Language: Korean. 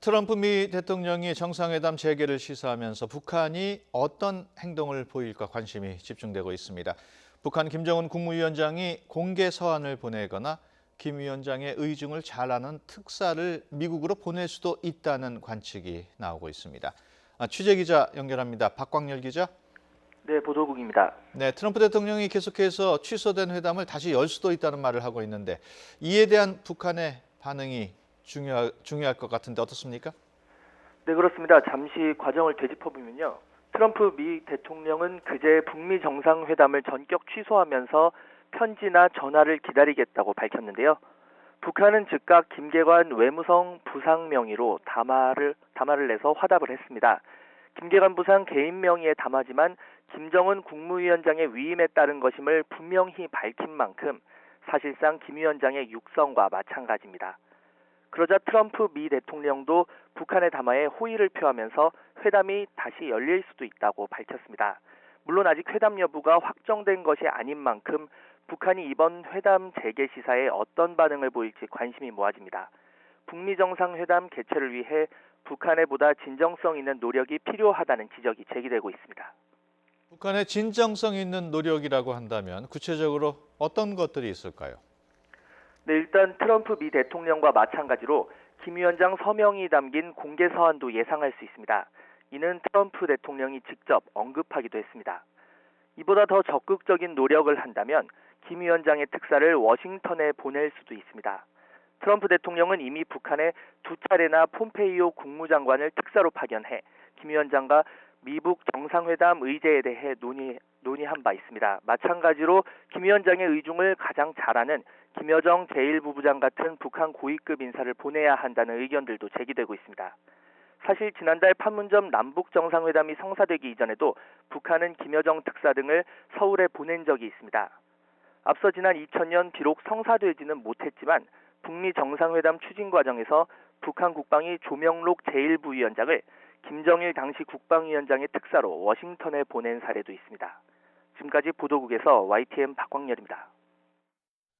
트럼프 미 대통령이 정상회담 재개를 시사하면서 북한이 어떤 행동을 보일까 관심이 집중되고 있습니다. 북한 김정은 국무위원장이 공개 서한을 보내거나 김 위원장의 의중을 잘 아는 특사를 미국으로 보낼 수도 있다는 관측이 나오고 있습니다. 취재기자 연결합니다. 박광열 기자. 네, 보도국입니다. 네, 트럼프 대통령이 계속해서 취소된 회담을 다시 열 수도 있다는 말을 하고 있는데 이에 대한 북한의 반응이 중요할 것 같은데 어떻습니까? 네, 그렇습니다. 잠시 과정을 되짚어보면요. 트럼프 미 대통령은 그제 북미 정상회담을 전격 취소하면서 편지나 전화를 기다리겠다고 밝혔는데요. 북한은 즉각 김계관 외무성 부상 명의로 담화를 내서 화답을 했습니다. 김계관 부상 개인 명의의 담화지만 김정은 국무위원장의 위임에 따른 것임을 분명히 밝힌 만큼 사실상 김 위원장의 육성과 마찬가지입니다. 그러자 트럼프 미 대통령도 북한의 담화에 호의를 표하면서 회담이 다시 열릴 수도 있다고 밝혔습니다. 물론 아직 회담 여부가 확정된 것이 아닌 만큼 북한이 이번 회담 재개 시사에 어떤 반응을 보일지 관심이 모아집니다. 북미 정상회담 개최를 위해 북한의 보다 진정성 있는 노력이 필요하다는 지적이 제기되고 있습니다. 북한의 진정성 있는 노력이라고 한다면 구체적으로 어떤 것들이 있을까요? 네, 일단 트럼프 미 대통령과 마찬가지로 김 위원장 서명이 담긴 공개 서한도 예상할 수 있습니다. 이는 트럼프 대통령이 직접 언급하기도 했습니다. 이보다 더 적극적인 노력을 한다면 김 위원장의 특사를 워싱턴에 보낼 수도 있습니다. 트럼프 대통령은 이미 북한에 두 차례나 폼페이오 국무장관을 특사로 파견해 김 위원장과 미북 정상회담 의제에 대해 논의한 바 있습니다. 마찬가지로 김 위원장의 의중을 가장 잘 아는 김여정 제1부부장 같은 북한 고위급 인사를 보내야 한다는 의견들도 제기되고 있습니다. 사실 지난달 판문점 남북 정상회담이 성사되기 이전에도 북한은 김여정 특사 등을 서울에 보낸 적이 있습니다. 앞서 지난 2000년 비록 성사되지는 못했지만 북미 정상회담 추진 과정에서 북한 국방이 조명록 제1부위원장을 김정일 당시 국방위원장의 특사로 워싱턴에 보낸 사례도 있습니다. 지금까지 보도국에서 YTN 박광열입니다.